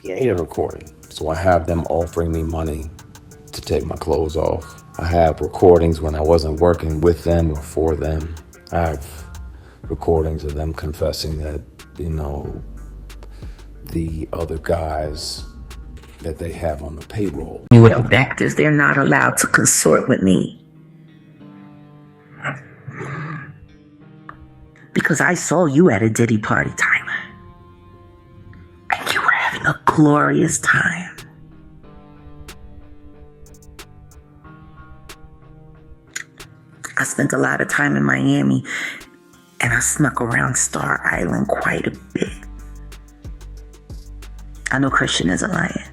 create a recording. So I have them offering me money to take my clothes off. I have recordings when I wasn't working with them or for them. I have recordings of them confessing that, the other guys that they have on the payroll. Well, actors, they're not allowed to consort with me. Because I saw you at a Diddy party, Tyler. And you were having a glorious time. I spent a lot of time in Miami, and I snuck around Star Island quite a bit. I know Christian isn't lying,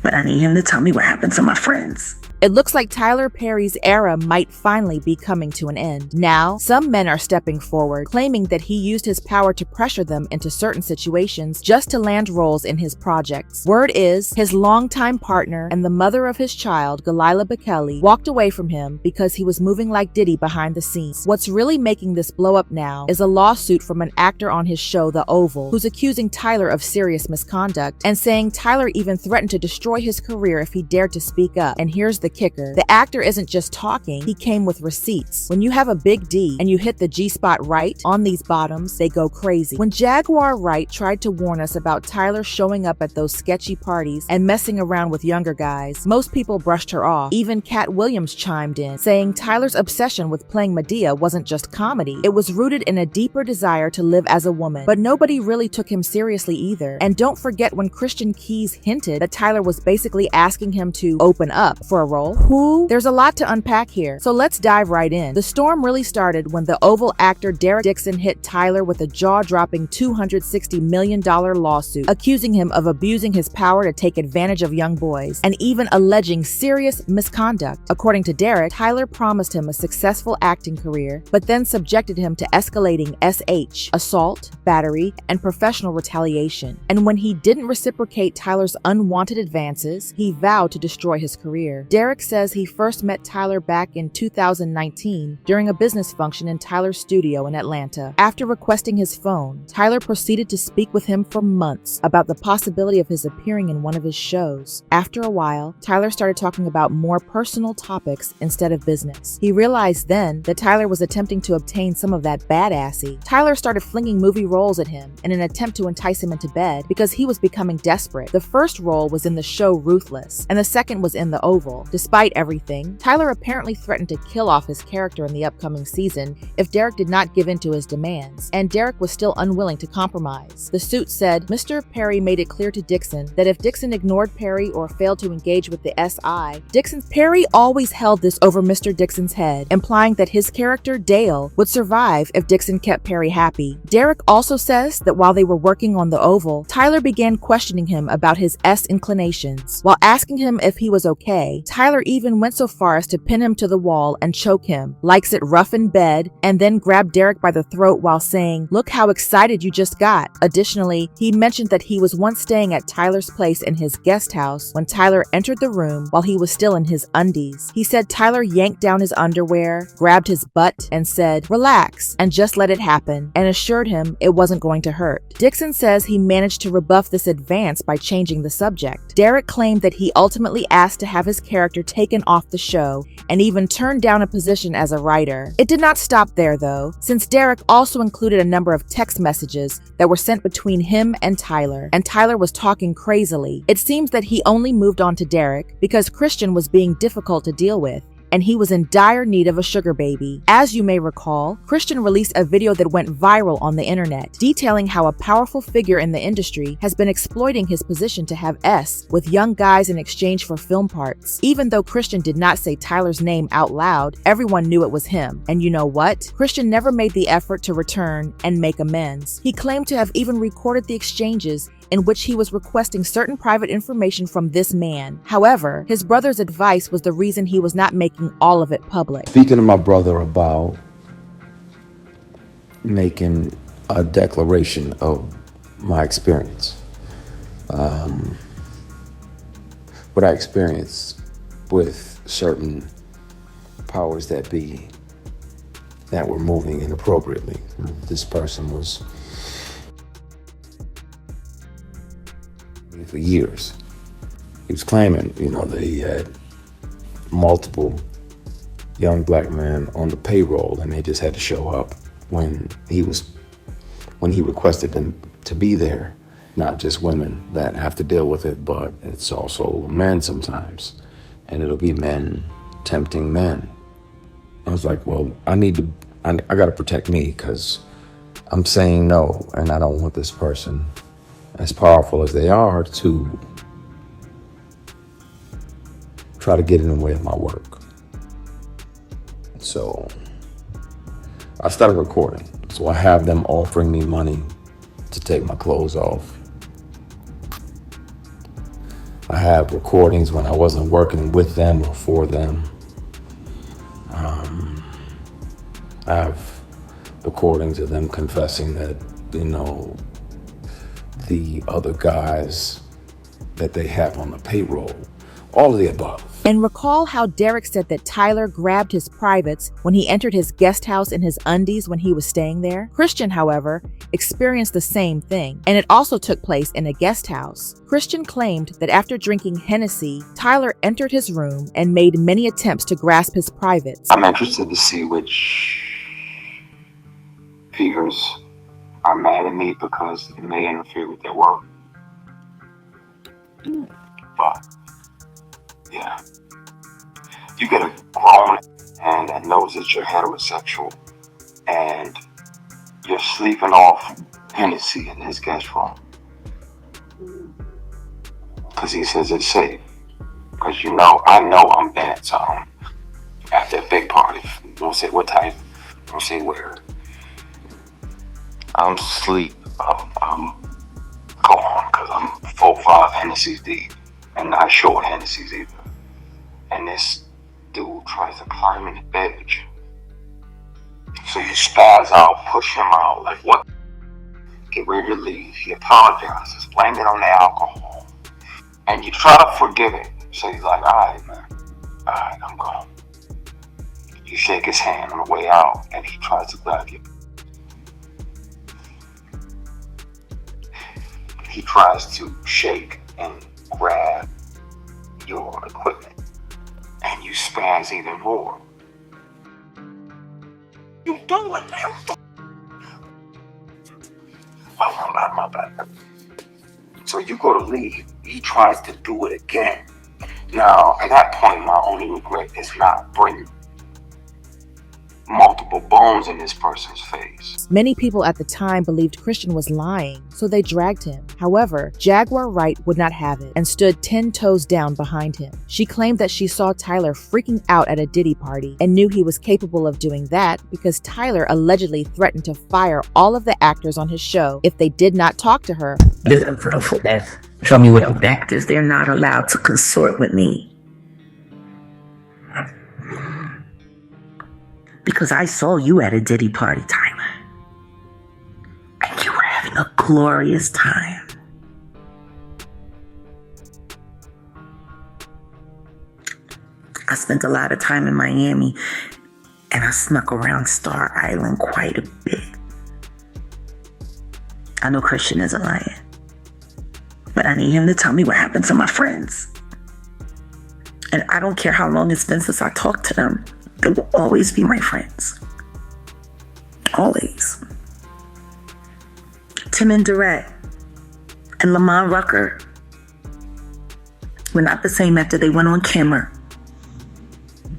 but I need him to tell me what happened to my friends. It looks like Tyler Perry's era might finally be coming to an end. Now, some men are stepping forward, claiming that he used his power to pressure them into certain situations just to land roles in his projects. Word is, his longtime partner and the mother of his child, Galila Bekele, walked away from him because he was moving like Diddy behind the scenes. What's really making this blow up now is a lawsuit from an actor on his show, The Oval, who's accusing Tyler of serious misconduct and saying Tyler even threatened to destroy his career if he dared to speak up. And here's the kicker. The actor isn't just talking, he came with receipts. When you have a big D and you hit the G spot right on these bottoms, they go crazy. When Jaguar Wright tried to warn us about Tyler showing up at those sketchy parties and messing around with younger guys, most people brushed her off. Even Cat Williams chimed in, saying Tyler's obsession with playing Medea wasn't just comedy, it was rooted in a deeper desire to live as a woman. But nobody really took him seriously either. And don't forget when Christian Keys hinted that Tyler was basically asking him to open up for a role. Who? There's a lot to unpack here, so let's dive right in. The storm really started when the Oval actor Derek Dixon hit Tyler with a jaw-dropping $260 million lawsuit, accusing him of abusing his power to take advantage of young boys, and even alleging serious misconduct. According to Derek, Tyler promised him a successful acting career, but then subjected him to escalating SH, assault, battery, and professional retaliation. And when he didn't reciprocate Tyler's unwanted advances, he vowed to destroy his career. Derek says he first met Tyler back in 2019 during a business function in Tyler's studio in Atlanta. After requesting his phone, Tyler proceeded to speak with him for months about the possibility of his appearing in one of his shows. After a while, Tyler started talking about more personal topics instead of business. He realized then that Tyler was attempting to obtain some of that badassy. Tyler started flinging movie roles at him in an attempt to entice him into bed because he was becoming desperate. The first role was in the show Ruthless, and the second was in The Oval. Despite everything, Tyler apparently threatened to kill off his character in the upcoming season if Derek did not give in to his demands, and Derek was still unwilling to compromise. The suit said Mr. Perry made it clear to Dixon that if Dixon ignored Perry or failed to engage with the SI, Perry always held this over Mr. Dixon's head, implying that his character, Dale, would survive if Dixon kept Perry happy. Derek also says that while they were working on The Oval, Tyler began questioning him about his S inclinations. While asking him if he was okay, Tyler even went so far as to pin him to the wall and choke him, likes it rough in bed, and then grabbed Derek by the throat while saying, "Look how excited you just got." Additionally, he mentioned that he was once staying at Tyler's place in his guest house when Tyler entered the room while he was still in his undies. He said Tyler yanked down his underwear, grabbed his butt, and said, "Relax, and just let it happen," and assured him it wasn't going to hurt. Dixon says he managed to rebuff this advance by changing the subject. Derek claimed that he ultimately asked to have his character taken off the show and even turned down a position as a writer. It did not stop there though, since Derek also included a number of text messages that were sent between him and Tyler was talking crazily. It seems that he only moved on to Derek because Christian was being difficult to deal with, and he was in dire need of a sugar baby. As you may recall, Christian released a video that went viral on the internet, detailing how a powerful figure in the industry has been exploiting his position to have S with young guys in exchange for film parts. Even though Christian did not say Tyler's name out loud, everyone knew it was him. And you know what? Christian never made the effort to return and make amends. He claimed to have even recorded the exchanges in which he was requesting certain private information from this man. However, his brother's advice was the reason he was not making all of it public. Speaking to my brother about making a declaration of my experience, what I experienced with certain powers that be that were moving inappropriately. This person was for years. He was claiming, that he had multiple young black men on the payroll, and they just had to show up when he requested them to be there. Not just women that have to deal with it, but it's also men sometimes, and it'll be men tempting men. I was like, well, I got to protect me, because I'm saying no, and I don't want this person, as powerful as they are, to try to get in the way of my work. So I started recording. So I have them offering me money to take my clothes off. I have recordings when I wasn't working with them or for them. I have recordings of them confessing that, the other guys that they have on the payroll, all of the above. And recall how Derek said that Tyler grabbed his privates when he entered his guest house in his undies when he was staying there? Christian, however, experienced the same thing, and it also took place in a guest house. Christian claimed that after drinking Hennessy, Tyler entered his room and made many attempts to grasp his privates. I'm interested to see which figures are mad at me because it may interfere with their work. But yeah, you get a grown man that knows that you're heterosexual and you're sleeping off Hennessy in his guest room because he says it's safe. Because I know I'm bad, so after a big party, don't say what type, don't say where. I'm asleep. I'm gone because I'm 4-5 Hennessy's deep and not short Hennessy's either. And this dude tries to climb in the bed with you. So you spaz out, push him out, like what? Get ready to leave. He apologizes, blame it on the alcohol. And you try to forgive it. So he's like, all right, man. All right, I'm gone. You shake his hand on the way out and he tries to grab you. He tries to shake and grab your equipment. And you spaz even more. You doing that? Oh, my bad. So you go to leave. He tries to do it again. Now, at that point, my only regret is not bringing multiple bones in this person's face. Many people at the time believed Christian was lying, so they dragged him. However, Jaguar Wright would not have it and stood 10 toes down behind him. She claimed that she saw Tyler freaking out at a Diddy party and knew he was capable of doing that because Tyler allegedly threatened to fire all of the actors on his show if they did not talk to her. Show me what actors, they're not allowed to consort with me. Because I saw you at a Diddy party, Tyler. And you were having a glorious time. I spent a lot of time in Miami, and I snuck around Star Island quite a bit. I know Christian isn't lying, but I need him to tell me what happened to my friends. And I don't care how long it's been since I talked to them. They will always be my friends. Always. Tim and Durrett and Lamont Rucker were not the same after they went on camera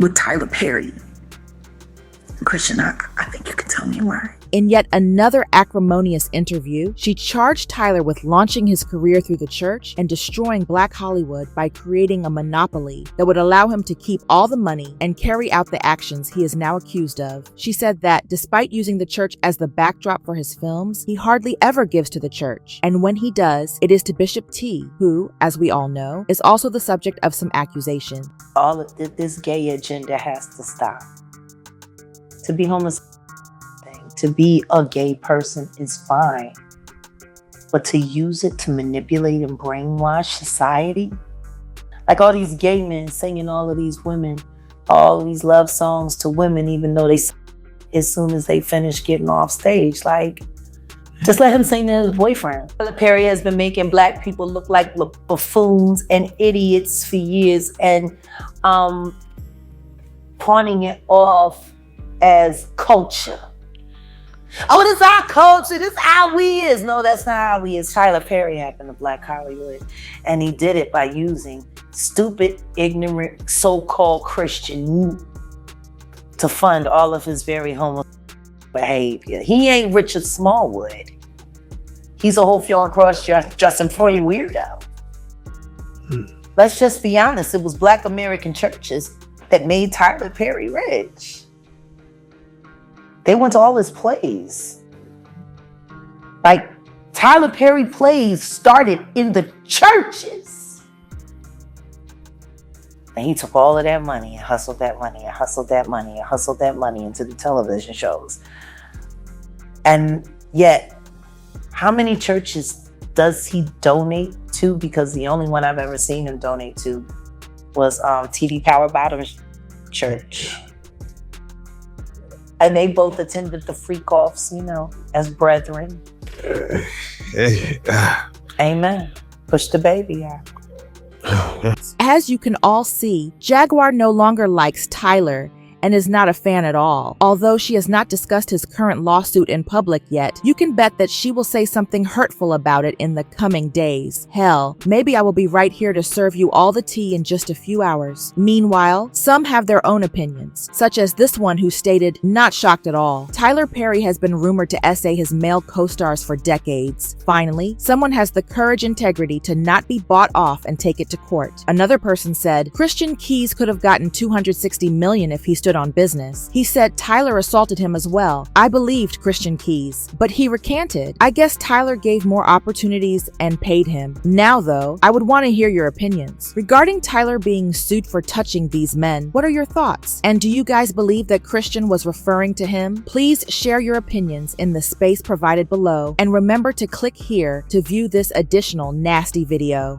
with Tyler Perry. Christian, I think you can tell me why. In yet another acrimonious interview, she charged Tyler with launching his career through the church and destroying Black Hollywood by creating a monopoly that would allow him to keep all the money and carry out the actions he is now accused of. She said that despite using the church as the backdrop for his films, he hardly ever gives to the church. And when he does, it is to Bishop T, who, as we all know, is also the subject of some accusation. All of this gay agenda has to stop. To be homosexual, to be a gay person is fine. But to use it to manipulate and brainwash society? Like all these gay men singing all of these women, all of these love songs to women, even though they, as soon as they finish getting off stage, like, Just let him sing to his boyfriend. Tyler Perry has been making black people look like buffoons and idiots for years, and pawning it off as culture. Oh, this is our culture. This is how we is. No, that's not how we is. Tyler Perry happened to Black Hollywood, and he did it by using stupid, ignorant, so-called Christian to fund all of his very homeless behavior. He ain't Richard Smallwood. He's a whole feeling cross-dressing free weirdo. Let's just be honest. It was Black American churches that made Tyler Perry rich. They went to all his plays. Like, Tyler Perry plays started in the churches. And he took all of that money and hustled that money and hustled that money and hustled that money into the television shows. And yet, how many churches does he donate to? Because the only one I've ever seen him donate to was TD Power Bottoms Church. And they both attended the freak-offs, as brethren. Amen. Push the baby out. As you can all see, Jaguar no longer likes Tyler and is not a fan at all. Although she has not discussed his current lawsuit in public yet, you can bet that she will say something hurtful about it in the coming days. Hell, maybe I will be right here to serve you all the tea in just a few hours. Meanwhile, some have their own opinions, such as this one who stated, not shocked at all. Tyler Perry has been rumored to essay his male co-stars for decades. Finally, someone has the courage and integrity to not be bought off and take it to court. Another person said, Christian Keys could have gotten $260 million if he stood on business. He said Tyler assaulted him as well. I believed Christian Keys, but he recanted. I guess Tyler gave more opportunities and paid him. Now though, I would want to hear your opinions. Regarding Tyler being sued for touching these men, what are your thoughts? And do you guys believe that Christian was referring to him? Please share your opinions in the space provided below, and remember to click here to view this additional nasty video.